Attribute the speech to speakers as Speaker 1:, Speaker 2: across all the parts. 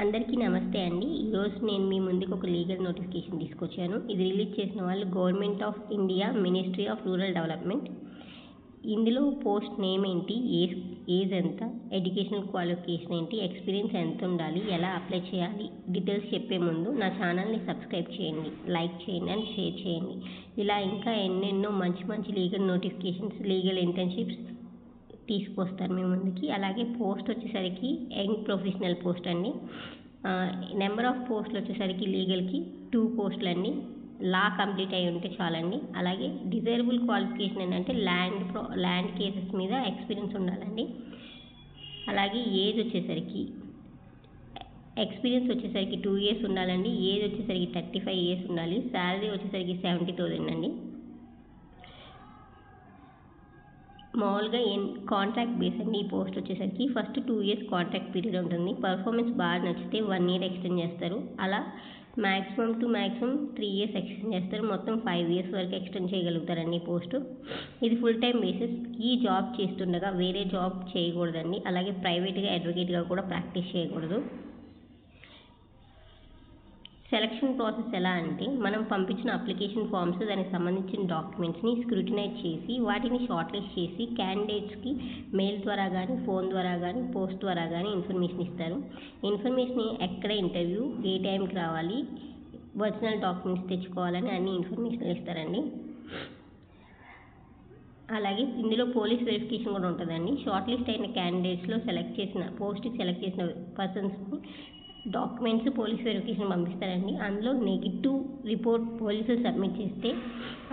Speaker 1: అందరికీ నమస్తే అండి. ఈరోజు నేను మీ ముందుకు ఒక లీగల్ నోటిఫికేషన్ తీసుకొచ్చాను. ఇది రిలీజ్ చేసిన వాళ్ళు government of India, ministry of rural development. ఇందులో పోస్ట్ నేమ్ ఏంటి, ఏజ్ ఎంత, ఎడ్యుకేషనల్ క్వాలిఫికేషన్ ఏంటి, ఎక్స్పీరియన్స్ ఎంత ఉండాలి, ఎలా అప్లై చేయాలి, డీటెయిల్స్ చెప్పే ముందు నా ఛానల్ని సబ్స్క్రైబ్ చేయండి, లైక్ చేయండి అండ్ షేర్ చేయండి. ఇలా ఇంకా ఎన్నెన్నో మంచి మంచి లీగల్ నోటిఫికేషన్స్, లీగల్ ఇంటర్న్షిప్స్ తీసుకొస్తారు మీ ముందుకి. అలాగే పోస్ట్ వచ్చేసరికి యంగ్ ప్రొఫెషనల్ పోస్ట్ అండి. నెంబర్ ఆఫ్ పోస్టులు వచ్చేసరికి లీగల్కి 2 పోస్టులు అండి. లా కంప్లీట్ అయి ఉంటే చాలండి. అలాగే డిజైరబుల్ క్వాలిఫికేషన్ ఏంటంటే ల్యాండ్ కేసెస్ మీద ఎక్స్పీరియన్స్ ఉండాలండి. అలాగే ఏజ్ వచ్చేసరికి ఎక్స్పీరియన్స్ వచ్చేసరికి 2 years ఉండాలండి. ఏజ్ వచ్చేసరికి 35 years ఉండాలి. శాలరీ వచ్చేసరికి 70,000 అండి. మామూలుగా కాంట్రాక్ట్ బేస్ అండి. ఈ పోస్ట్ వచ్చేసరికి ఫస్ట్ 2 years కాంట్రాక్ట్ పీరియడ్ ఉంటుంది. పర్ఫార్మెన్స్ బాగా నచ్చితే 1 year ఎక్స్టెండ్ చేస్తారు. అలా మ్యాక్సిమం 3 years ఎక్స్టెండ్ చేస్తారు. మొత్తం 5 years వరకు ఎక్స్టెండ్ చేయగలుగుతారండి ఈ పోస్టు. ఇది ఫుల్ టైం బేసిస్. ఈ జాబ్ చేస్తుండగా వేరే జాబ్ చేయకూడదండి. అలాగే ప్రైవేట్గా అడ్వకేట్గా కూడా ప్రాక్టీస్ చేయకూడదు. సెలక్షన్ ప్రాసెస్ ఎలా అంటే, మనం పంపించిన అప్లికేషన్ ఫామ్స్, దానికి సంబంధించిన డాక్యుమెంట్స్ని స్క్రూటినైజ్ చేసి వాటిని షార్ట్ లిస్ట్ చేసి క్యాండిడేట్స్కి మెయిల్ ద్వారా కానీ, ఫోన్ ద్వారా కానీ, పోస్ట్ ద్వారా కానీ ఇన్ఫర్మేషన్ ఇస్తారు. ఇన్ఫర్మేషన్ ఎక్కడ ఇంటర్వ్యూ, ఏ టైంకి రావాలి, ఒరిజినల్ డాక్యుమెంట్స్ తెచ్చుకోవాలని అన్ని ఇన్ఫర్మేషన్ ఇస్తారండి. అలాగే ఇందులో పోలీస్ వెరిఫికేషన్ కూడా ఉంటుందండి. షార్ట్ లిస్ట్ అయిన క్యాండిడేట్స్లో పోస్ట్కి సెలెక్ట్ చేసిన పర్సన్స్ని డాక్యుమెంట్స్ పోలీస్ వెరిఫికేషన్ పంపిస్తారండి. అందులో నెగిటివ్ రిపోర్ట్ పోలీసులు సబ్మిట్ చేస్తే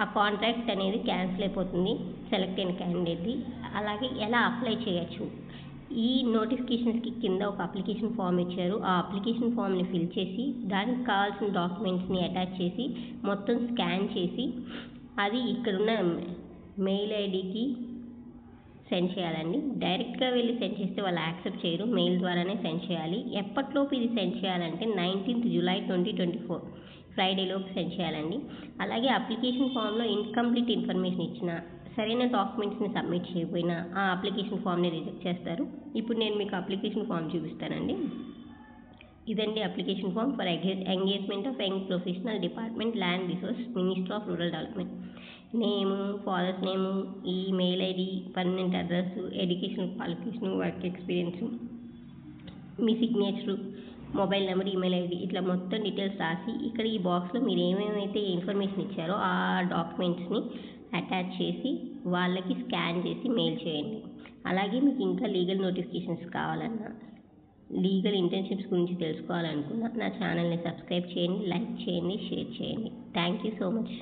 Speaker 1: ఆ కాంట్రాక్ట్ అనేది క్యాన్సిల్ అయిపోతుంది సెలెక్ట్ అయిన క్యాండిడేట్ది. అలాగే ఎలా అప్లై చేయొచ్చు, ఈ నోటిఫికేషన్స్కి కింద ఒక అప్లికేషన్ ఫామ్ ఇచ్చారు. ఆ అప్లికేషన్ ఫామ్ని ఫిల్ చేసి దానికి కావాల్సిన డాక్యుమెంట్స్ని అటాచ్ చేసి మొత్తం స్కాన్ చేసి అది ఇక్కడున్న మెయిల్ ఐడికి సెండ్ చేయాలండి. డైరెక్ట్గా వెళ్ళి సెండ్ చేస్తే వాళ్ళు యాక్సెప్ట్ చేయరు, మెయిల్ ద్వారానే సెండ్ చేయాలి. ఎప్పటిలోపు ఇది సెండ్ చేయాలంటే 19th July 2024 ఫ్రైడేలోపు సెండ్ చేయాలండి. అలాగే అప్లికేషన్ ఫామ్లో ఇన్కంప్లీట్ ఇన్ఫర్మేషన్ ఇచ్చిన, సరైన డాక్యుమెంట్స్ని సబ్మిట్ చేయకపోయినా ఆ అప్లికేషన్ ఫామ్ని రిజెక్ట్ చేస్తారు. ఇప్పుడు నేను మీకు అప్లికేషన్ ఫామ్ చూపిస్తానండి. ఇదండి application form for engagement of young professional department, land resource, ministry of rural development. Name, father's name, email ID, permanent address, education qualification, work experience, మీ signature, mobile number, email ID, ఇట్లా మొత్తం details రాసి ఇక్కడ ఈ బాక్స్లో మీరు ఏమేమైతే information ఇచ్చారో ఆ డాక్యుమెంట్స్ని అటాచ్ చేసి వాళ్ళకి స్కాన్ చేసి మెయిల్ చేయండి. అలాగే మీకు ఇంకా లీగల్ నోటిఫికేషన్స్ కావాలన్నా, లీగల్ ఇంటర్న్షిప్స్ గురించి తెలుసుకోవాలనుకున్నా నా ఛానల్ని సబ్స్క్రైబ్ చేయండి, లైక్ చేయండి, షేర్ చేయండి. Thank you so much.